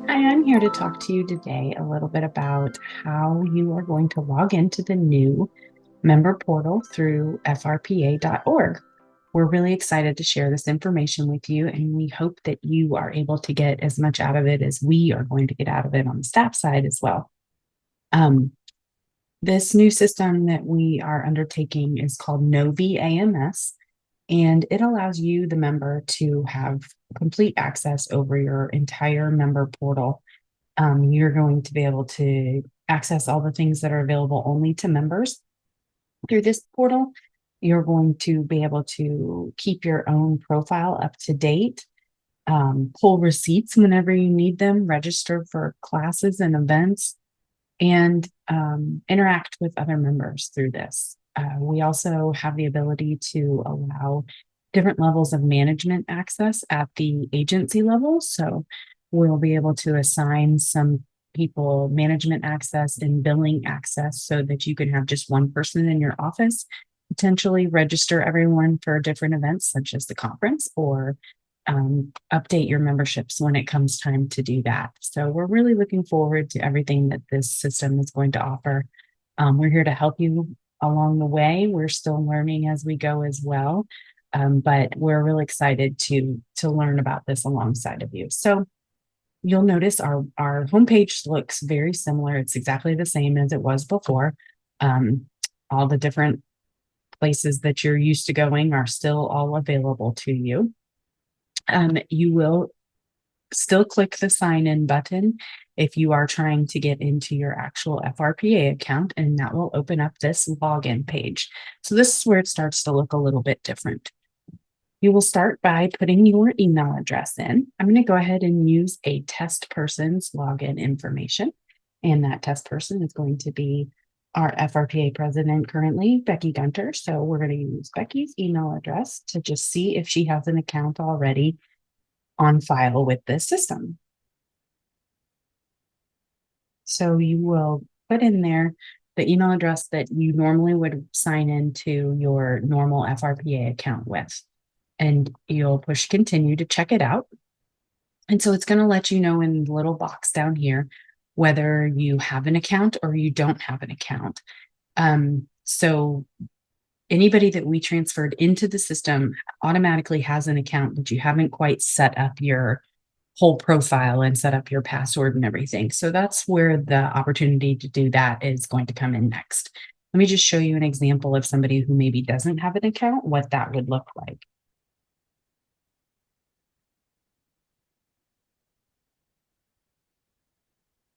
Hi, I'm here to talk to you today a little bit about how you are going to log into the new member portal through frpa.org. We're really excited to share this information with you, and we hope that you are able to get as much out of it as we are going to get out of it on the staff side as well. Um, this new system that we are undertaking is called Novi AMS, and it allows you, the member, to have complete access over your entire member portal. You're going to be able to access all the things that are available only to members through this portal. You're going to be able to keep your own profile up to date, pull receipts whenever you need them, register for classes and events, and interact with other members through this. We also have the ability to allow different levels of management access at the agency level. So we'll be able to assign some people management access and billing access so that you can have just one person in your office, potentially register everyone for different events such as the conference, or update your memberships when it comes time to do that. So we're really looking forward to everything that this system is going to offer. We're here to help you along the way. We're still learning as we go as well, but we're really excited to learn about this alongside of you. So you'll notice our homepage looks very similar. It's exactly the same as it was before. Um, all the different places that you're used to going are still all available to you. You will still click the sign in button if you are trying to get into your actual FRPA account, and that will open up this login page. So this is where it starts to look a little bit different. You will start by putting your email address in. I'm going to go ahead and use a test person's login information, and that test person is going to be our FRPA president currently, Becky Gunter. So we're going to use Becky's email address to just see if she has an account already on file with this system. So you will put in there the email address that you normally would sign into your normal FRPA account with, and you'll push continue to check it out. And so it's going to let you know in the little box down here whether you have an account or you don't have an account. So anybody that we transferred into the system automatically has an account, but you haven't quite set up your whole profile and set up your password and everything. So that's where the opportunity to do that is going to come in next. Let me just show you an example of somebody who maybe doesn't have an account, what that would look like.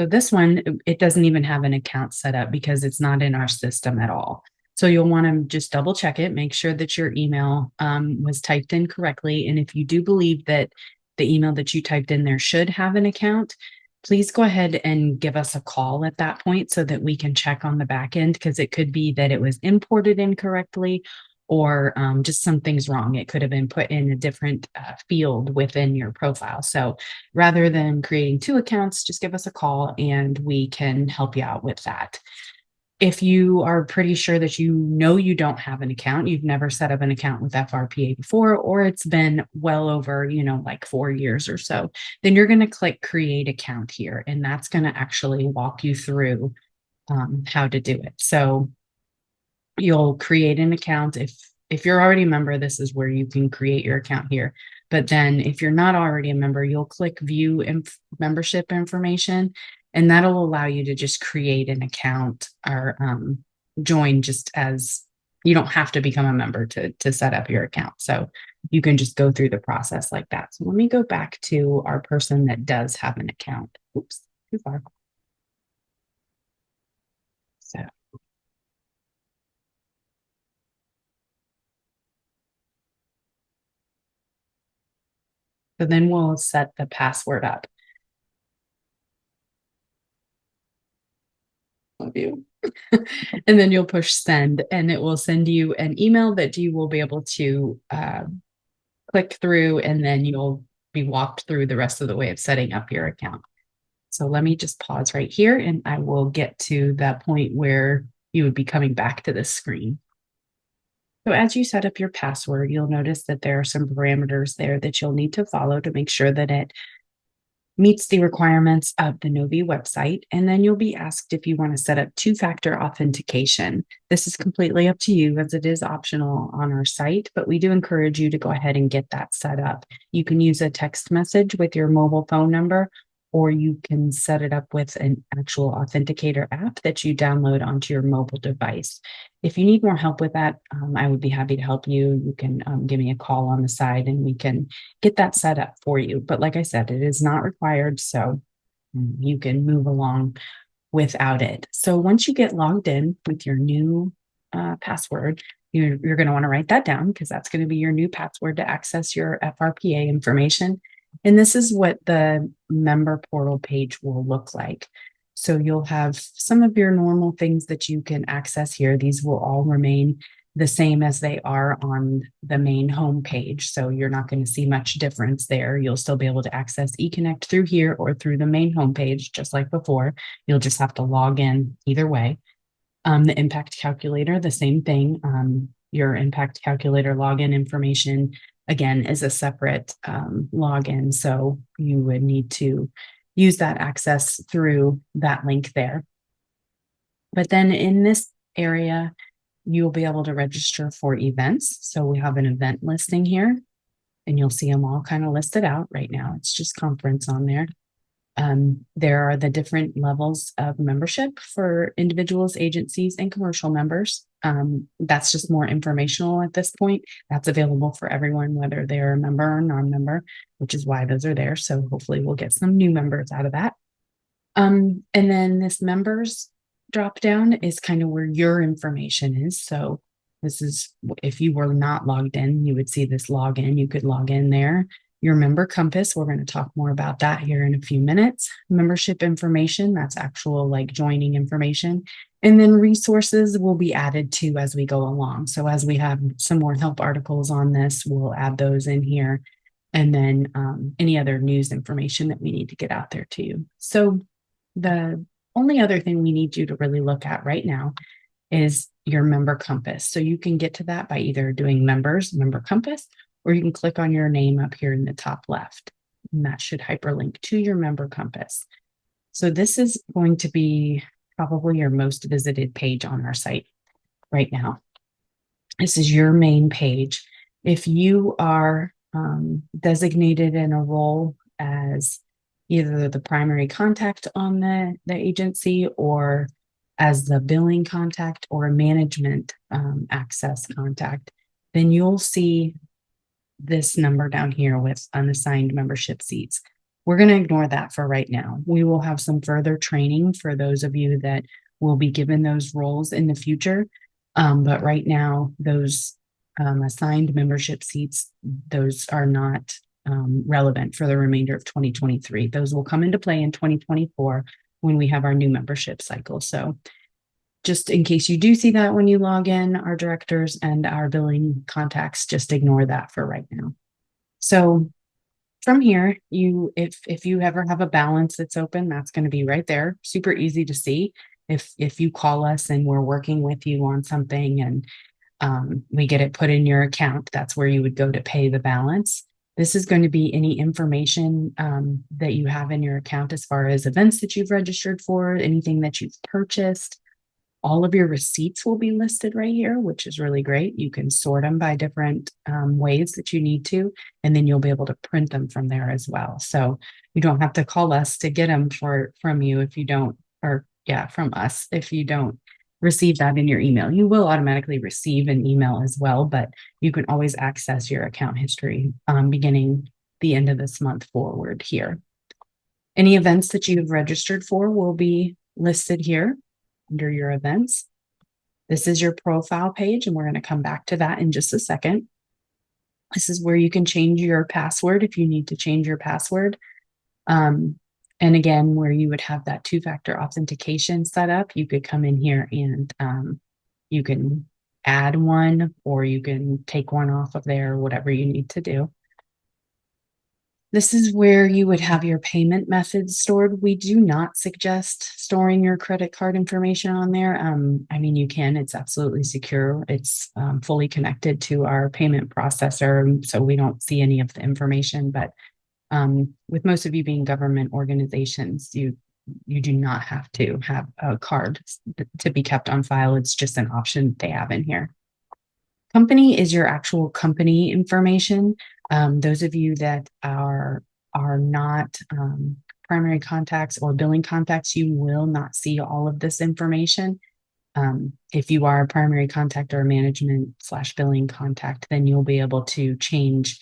So this one, it doesn't even have an account set up because it's not in our system at all. So you'll want to just double check it, make sure that your email was typed in correctly. And if you do believe that the email that you typed in there should have an account, please go ahead and give us a call at that point so that we can check on the back end, because it could be that it was imported incorrectly, or just something's wrong. It could have been put in a different field within your profile. So rather than creating two accounts, just give us a call and we can help you out with that. If you are pretty sure that you know you don't have an account, you've never set up an account with FRPA before, or it's been well over, like 4 years or so, then you're going to click create account here, and that's going to actually walk you through how to do it. So you'll create an account. If you're already a member, this is where you can create your account here. But then if you're not already a member, you'll click view membership information, and that'll allow you to just create an account or join, just as you don't have to become a member to set up your account. So you can just go through the process like that. So let me go back to our person that does have an account. Oops, too far. So then we'll set the password up. Of you. And then you'll push send, and it will send you an email that you will be able to click through, and then you'll be walked through the rest of the way of setting up your account. So let me just pause right here, and I will get to that point where you would be coming back to this screen. So as you set up your password, you'll notice that there are some parameters there that you'll need to follow to make sure that it meets the requirements of the Novi website. And then you'll be asked if you want to set up two-factor authentication. This is completely up to you as it is optional on our site, but we do encourage you to go ahead and get that set up. You can use a text message with your mobile phone number, or you can set it up with an actual authenticator app that you download onto your mobile device. If you need more help with that, I would be happy to help you. You can give me a call on the side and we can get that set up for you. But like I said, it is not required, so you can move along without it. So once you get logged in with your new password, you're going to want to write that down because that's going to be your new password to access your FRPA information. And this is what the member portal page will look like. So you'll have some of your normal things that you can access here. These will all remain the same as they are on the main home page. So you're not going to see much difference there. You'll still be able to access eConnect through here or through the main home page, just like before. You'll just have to log in either way. The impact calculator, the same thing. Your impact calculator login information, again, is a separate login. So you would need to use that access through that link there. But then in this area, you'll be able to register for events. So we have an event listing here, and you'll see them all kind of listed out right now. It's just conference on there. There are the different levels of membership for individuals, agencies, and commercial members. That's just more informational at this point. That's available for everyone, whether they're a member or non-member, which is why those are there. So hopefully we'll get some new members out of that. And then this members drop down is kind of where your information is. So this is, if you were not logged in, you would see this login. You could log in there. Your member compass, we're going to talk more about that here in a few minutes. Membership information, that's actual like joining information. And then resources will be added to as we go along. So as we have some more help articles on this, we'll add those in here. And then any other news information that we need to get out there to you. So the only other thing we need you to really look at right now is your member compass. So you can get to that by either doing member compass, or you can click on your name up here in the top left, and that should hyperlink to your member compass. So this is going to be probably your most visited page on our site right now. This is your main page. If you are designated in a role as either the primary contact on the agency or as the billing contact or management access contact, then you'll see this number down here with unassigned membership seats. We're going to ignore that for right now. We will have some further training for those of you that will be given those roles in the future. But right now, those assigned membership seats, those are not relevant for the remainder of 2023. Those will come into play in 2024 when we have our new membership cycle. So just in case you do see that when you log in, our directors and our billing contacts, just ignore that for right now. So from here, if you ever have a balance that's open, that's going to be right there. Super easy to see. If you call us and we're working with you on something and we get it put in your account, that's where you would go to pay the balance. This is going to be any information that you have in your account as far as events that you've registered for, anything that you've purchased. All of your receipts will be listed right here, which is really great. You can sort them by different ways that you need to, and then you'll be able to print them from there as well. So you don't have to call us to get them from you if you don't, or yeah, from us if you don't receive that in your email. You will automatically receive an email as well, but you can always access your account history beginning the end of this month forward here. Any events that you've registered for will be listed here under your events. This is your profile page, and we're going to come back to that in just a second. This is where you can change your password if you need to change your password. And again, where you would have that two-factor authentication set up, you could come in here and you can add one, or you can take one off of there, whatever you need to do. This is where you would have your payment methods stored. We do not suggest storing your credit card information on there. I mean, you can, it's absolutely secure. It's fully connected to our payment processor, so we don't see any of the information, but With most of you being government organizations, you do not have to have a card to be kept on file. It's just an option they have in here. Company is your actual company information. Those of you that are not primary contacts or billing contacts, you will not see all of this information. If you are a primary contact or a management/billing contact, then you'll be able to change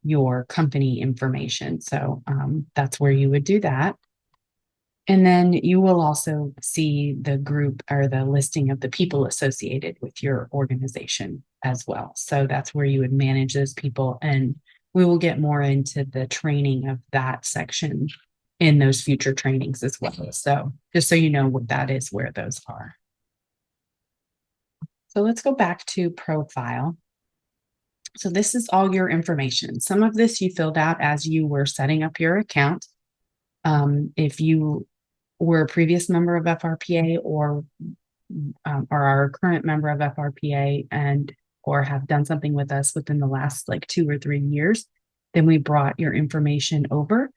your company information. So that's where you would do that. And then you will also see the group or the listing of the people associated with your organization as well. So that's where you would manage those people. And we will get more into the training of that section in those future trainings as well. So just so you know what that is, where those are. So let's go back to profile. So this is all your information. Some of this you filled out as you were setting up your account. If you were a previous member of FRPA or are a current member of FRPA and or have done something with us within the last like 2 or 3 years, then we brought your information over.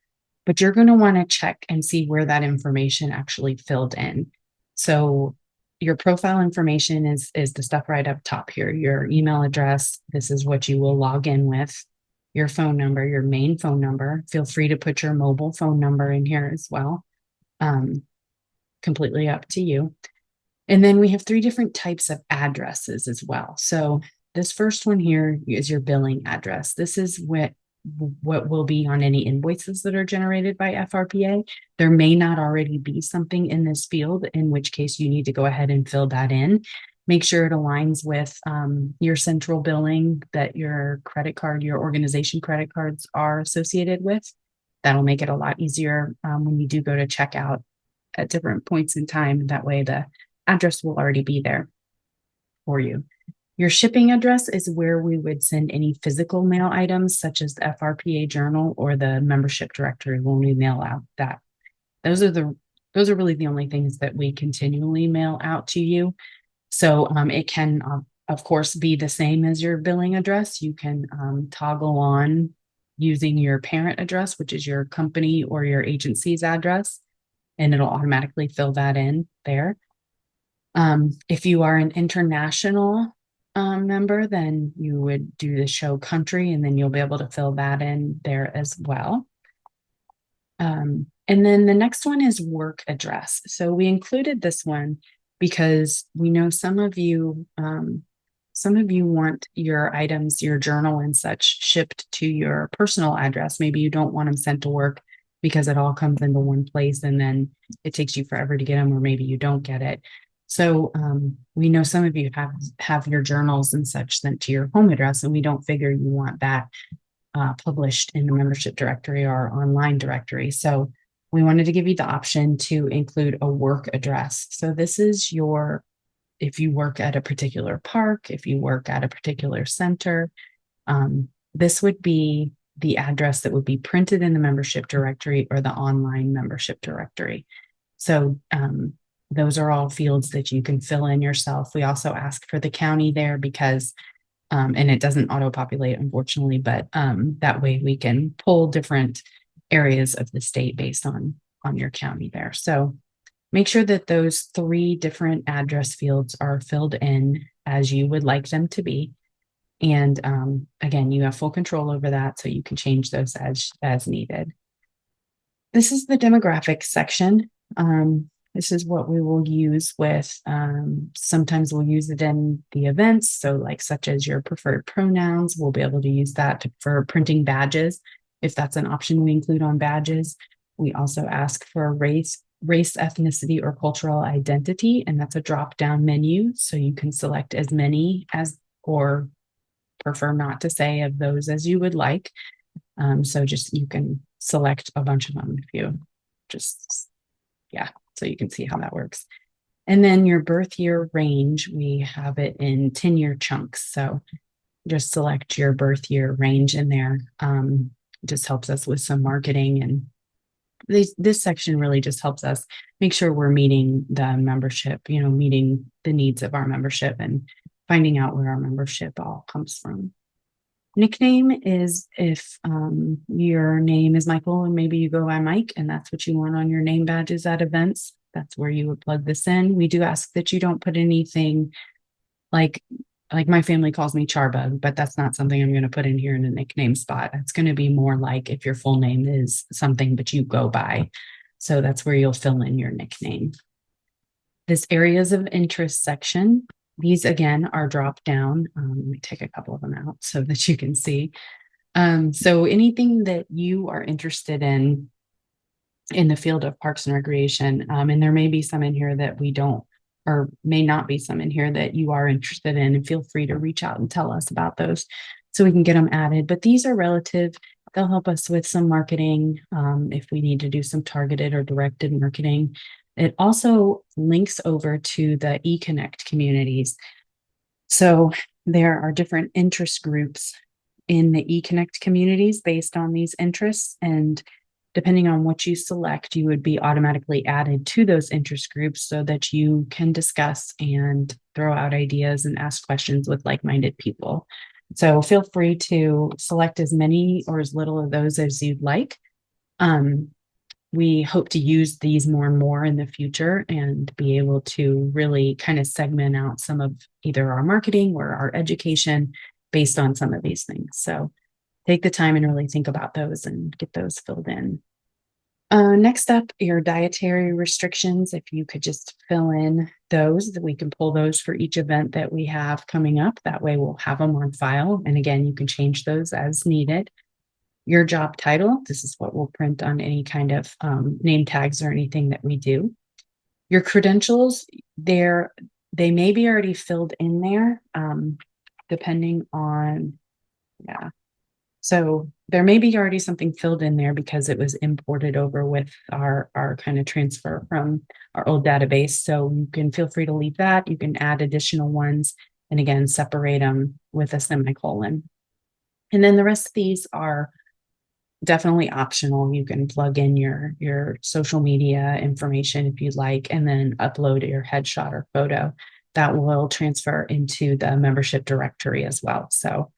But you're going to want to check and see where that information actually filled in. So your profile information is the stuff right up top here. Your email address, this is what you will log in with. Your phone number, your main phone number. Feel free to put your mobile phone number in here as well. Completely up to you. And then we have 3 different types of addresses as well. So this first one here is your billing address. This is what will be on any invoices that are generated by FRPA. There may not already be something in this field, in which case you need to go ahead and fill that in. Make sure it aligns with your central billing that your credit card, your organization credit cards are associated with. That'll make it a lot easier when you do go to checkout at different points in time. That way the address will already be there for you. Your shipping address is where we would send any physical mail items, such as the FRPA journal or the membership directory when we mail out that. Those are really the only things that we continually mail out to you. So it can, of course, be the same as your billing address. You can toggle on using your parent address, which is your company or your agency's address, and it'll automatically fill that in there. If you are an international member, then you would do the show country, and then you'll be able to fill that in there as well. And then the next one is work address. So we included this one because we know some of you want your items, your journal and such shipped to your personal address. Maybe you don't want them sent to work because it all comes into one place and then it takes you forever to get them, or maybe you don't get it. So we know some of you have your journals and such sent to your home address, and we don't figure you want that published in the membership directory or online directory. So we wanted to give you the option to include a work address. So this is if you work at a particular park, if you work at a particular center, this would be the address that would be printed in the membership directory or the online membership directory. So those are all fields that you can fill in yourself. We also ask for the county there because, and it doesn't auto-populate, unfortunately, but that way we can pull different areas of the state based on your county there. So make sure that those 3 different address fields are filled in as you would like them to be. And again, you have full control over that, so you can change those as needed. This is the demographics section. This is what we will use with, sometimes we'll use it in the events. So like such as your preferred pronouns, we'll be able to use that for printing badges. If that's an option we include on badges. We also ask for race, ethnicity, or cultural identity, and that's a drop-down menu. So you can select as many as, or prefer not to say, of those as you would like. So just, you can select a bunch of them if you just, yeah. So you can see how that works. And then your birth year range, we have it in 10-year chunks. So just select your birth year range in there. Just helps us with some marketing, and this section really just helps us make sure we're meeting the membership, meeting the needs of our membership and finding out where our membership all comes from. Nickname is if your name is Michael and maybe you go by Mike and that's what you want on your name badges at events. That's where you would plug this in. We do ask that you don't put anything like my family calls me Charbug, but that's not something I'm going to put in here in a nickname spot. It's going to be more like if your full name is something but you go by. So that's where you'll fill in your nickname. This areas of interest section, these again are dropped down. Let me take a couple of them out so that you can see. So anything that you are interested in the field of parks and recreation, and there may be some in here that we don't, or may not be some in here that you are interested in, and feel free to reach out and tell us about those so we can get them added. But these are relative. They'll help us with some marketing if we need to do some targeted or directed marketing. It also links over to the eConnect communities. So there are different interest groups in the eConnect communities based on these interests. And depending on what you select, you would be automatically added to those interest groups so that you can discuss and throw out ideas and ask questions with like-minded people. So feel free to select as many or as little of those as you'd like. We hope to use these more and more in the future and be able to really kind of segment out some of either our marketing or our education based on some of these things. So take the time and really think about those and get those filled in. Next up, your dietary restrictions. If you could just fill in those, we can pull those for each event that we have coming up. That way we'll have them on file. And again, you can change those as needed. Your job title, this is what we'll print on any kind of name tags or anything that we do. Your credentials, they may be already filled in there, depending on, yeah. So there may be already something filled in there because it was imported over with our kind of transfer from our old database. So you can feel free to leave that. You can add additional ones and again, separate them with a semicolon. And then the rest of these are definitely optional. You can plug in your social media information if you'd like, and then upload your headshot or photo. That will transfer into the membership directory as well. So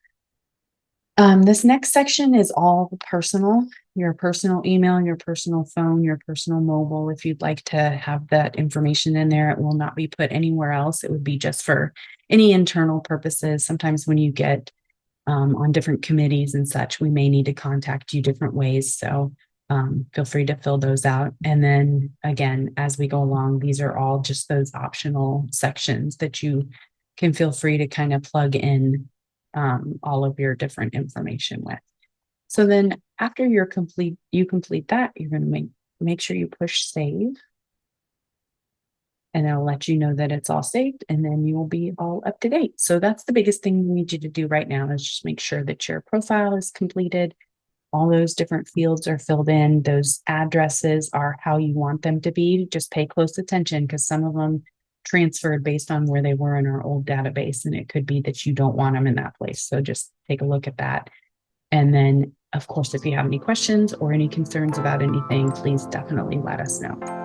this next section is all personal, your personal email, your personal phone, your personal mobile. If you'd like to have that information in there, it will not be put anywhere else. It would be just for any internal purposes. Sometimes when you get on different committees and such, we may need to contact you different ways. So feel free to fill those out. And then again, as we go along, these are all just those optional sections that you can feel free to kind of plug in all of your different information with. So then after you complete that, you're going to make sure you push save. And it'll let you know that it's all saved, and then you will be all up to date. So that's the biggest thing we need you to do right now is just make sure that your profile is completed. All those different fields are filled in. Those addresses are how you want them to be. Just pay close attention because some of them transferred based on where they were in our old database, and it could be that you don't want them in that place. So just take a look at that. And then, of course, if you have any questions or any concerns about anything, please definitely let us know.